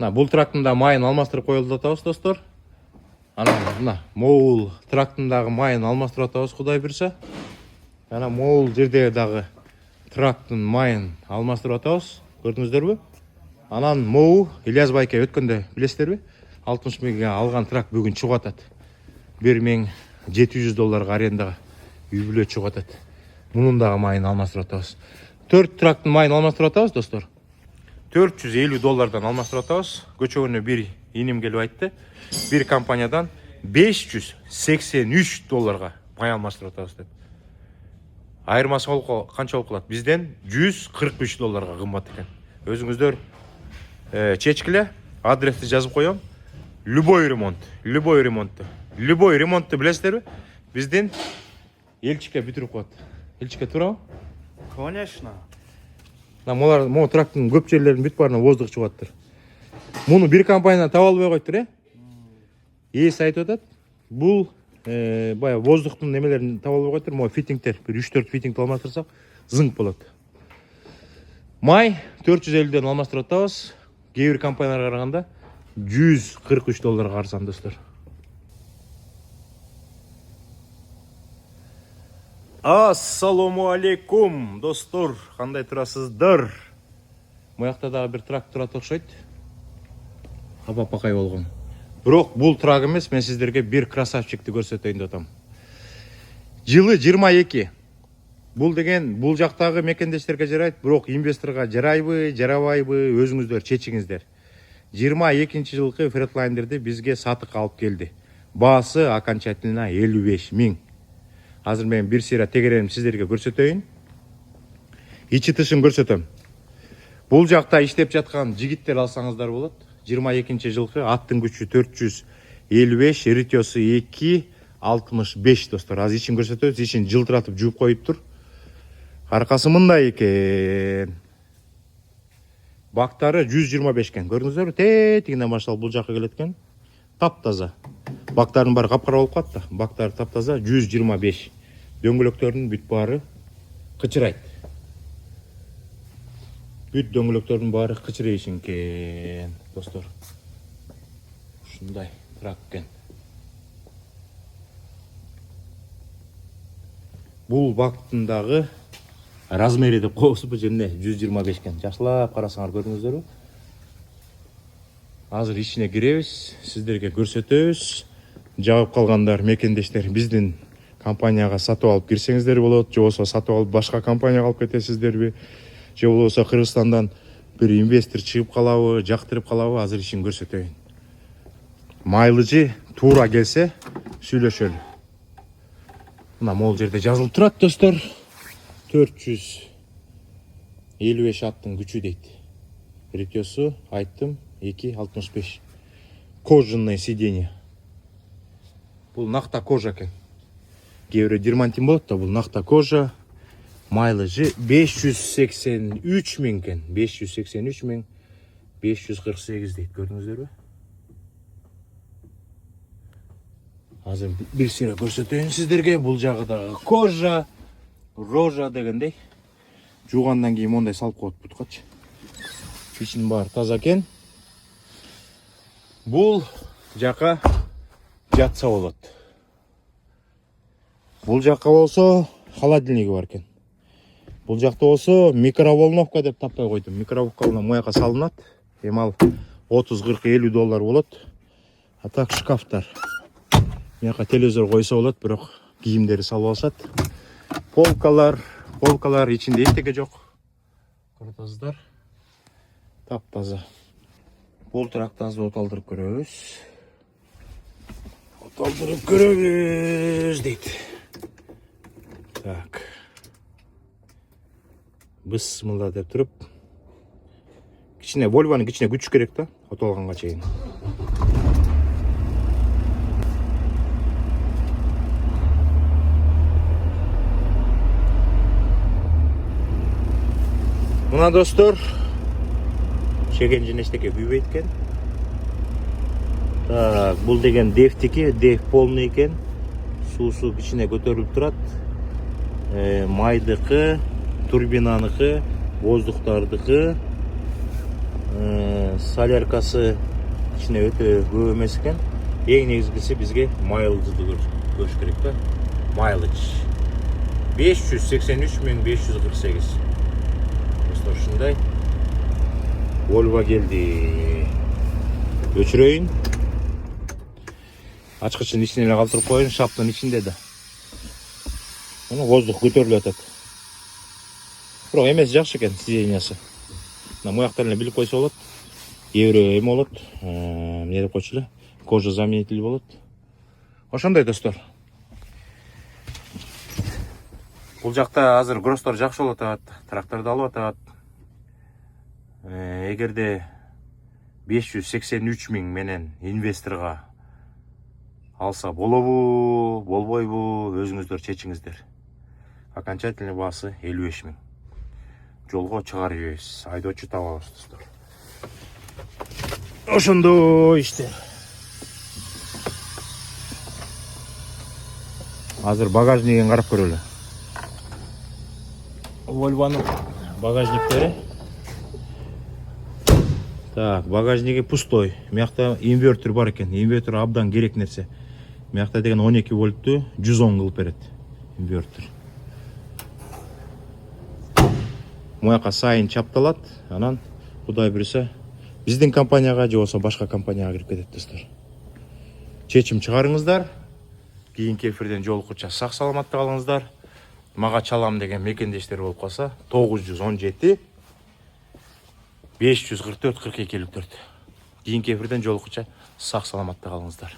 Бул трактын да майын алмастырып коюлуп атабыз достор. Мына могул трактын дагы майын алмастырып атабыз Кудай буйрса. Ana могул жерде дагы трактын майын алмастырып атабыз. Көрдүңүздөрбү? Анан могу Ильяс байке өткөндө билесиздерби? 60 миңге алган тракт бүгүн чыгып атат. $1,700 арендага үй бүлө чыгып атат. Мунун дагы майын алмастырып атабыз. 4 тракттын майын алмастырып атабыз достор. $450 алмастырып атабыз. Көчөгөнө бир иним келип айтты. Бир компаниядан $583 май алмастырып атабыз деп. Айырмасы канча болуп калат? Бизден $143 кымбат экен. Өзүңүздөр чечкиле, адрести жазып коём. Любой ремонтту билесиздерби? Бизден Элчике бүтүрүп коет. Элчике туурабы? Конечно. Могу трактын көп жерлеринин бүт баарына воздух чыгып атыптыр. Муну бир компаниядан таба албай коюптур, Ээси айтып атат. Бул баягы воздухтун немелерин таба албай коюптур. Могу фитингтер, бир 3-4 фитингти алмастырсак, зыңк болот. Май 450ден алмастырып атабыз. Кээ бир компанияларга караганда $143 арзан достор. Ассаламу алейкум достор, кандай турасыздар? Моякта дагы бир тракт турат окшойт. Апа-пакай болгон. Бирок бул трак эмес, мен сиздерге бир красавчикти көрсөтөйүн деп атам. Жылы 22. Бул деген бул жактагы мекендештерге жарайт, бирок инвесторго жарайбы, жарабайбы, өзүңүздөр чечиңиздер. 22 жылкы Фредлайнерди бизге сатыкка алып келди. Баасы окончательно 55 миң. Азыр мен бир сыйра тегереним сиздерге көрсөтөйүн. Ичи тышын көрсөтөм. Бул жакта иштеп жаткан жигиттер алсаңыздар болот. 22 жылкы, аттын күчү 455, ритиосу 265 достор. Азыр ичин көрсөтөбүз, ичин жылтыратып жууп коюптур. Аркасы мындай экен. Бактары 125 экен. Көрдүңүздөрбү? Тетигинен башталып бул жакка келет экен. Таптаза. Бактардын баары капкара болуп калат. Бактары таптаза 125. Дөңгөлөктөрдүн бүт баары кычырайт. Бүт дөңгөлөктөрдүн баары кычырайшын экен, достор. Ушундай трак экен. Бул бактын дагы размери деп коесузбу, жерне 125 экен. Жакшылап карасаңар көрдүңүздөрбү? Азыр ичине киребиз, сиздерге көрсөтөбүз. Жагып калгандар, мекендештер биздин компанияга сатып алып кирсеңиздер болот, же болбосо сатып алып башка компанияга алып кетесиздерби, же болбосо Кыргызстандан бир инвестор чыгып калабы, жактырып калабы, азыр ишин көрсөтөйүн. Майлыжы туура келсе сүйлөшөлү. Мына могул жерде жазылып турат достор. 455 аттын күчү дейт. Ритиосу айттым 265. Кожаный сиденье. Бул накта кожа экен. Кээ бирөө дермантин болот да, бул накта кожа. Майлыжы 583 миң экен. 583 миң 548 дейт. Көрдүңүздөрбү? Азыр бир сыйра көрсөтөйүн сиздерге. Бул жагы дагы кожа, рожа дегендей. Жуугандан кийин мондай салып коет буткачы. Ичинин баары таза экен. Бул жака жатса болот. Бул жакка болсо холодильниги бар экен. Бул жакта болсо микроволновка деп таппай койдум. Микроволновка мояка салынат. Эми ал 30, 40, 50 доллар болот. А так шкафтар. Мияка телевизор койсо болот, бирок кийимдери салып алышат. Полкалар ичинде эчтеке жок. Көрөсүздөр. Таптаза. Бул тракты азыр оталдырып көрөбүз. Дейт. Так. Бысмылда деп туруп. Кичине Volvo'нун кичине күч керек да, отолганга чейин. Мына достор, шеген эчтеке күйбөйт экен. Так, бул деген дефтики, деф полный экен. Суусу кичине көтөрүлүп турат. Майдыкы, турбинаныкы, воздуктардыкы, соляркасы içine өтө көп эмес экен. Эң негизгиси бизге майлдыды көрүш керек да. Mileage 583.548. Достор, ушундай. Volvo келди. Өчүрөйүн. Ачкычын ичине эле калтырып коюн, шаптын ичинде да. Муну воздух көтөрүлүп атат. Бирок эмеси жакшы экен сидениясы. Мына муяктарын эле билип койсо болот. Эвре эме болот. Эмне деп койчу эле? Кожа заменитель болот. Ошондой достор. Бул жакта азыр гростор жакшы болуп атат, тракторду алып атат. Эгерде 583 миң менен инвесторго алса болобу, болбойбу, өзүңүздөр чечиңиздер. Окончательный баасы 55 миң. Жолго чыгарып жибебиз, айдоочу табабыз достор. Ошондой иштер. Азыр багажнигин карап көрөлү. Volvo'nun багажниктери. Так, багажниги пустой. Мыякта инвертор бар экен. Инвертор абдан керек нерсе. Мыякта деген 12 вольтту 110 кылып берет инвертор. Муяка сайын чапталат, анан Кудай буйруса биздин компанияга же болбосо башка компанияга кирип кетет достор. Чечим чыгарыңыздар. Кийинки эфирден жолуккуча сак саламатта калыңыздар. Мага чалам деген мекендештер болуп калса 917 544 42 54. Кийинки эфирден жолуккуча сак саламатта калыңыздар.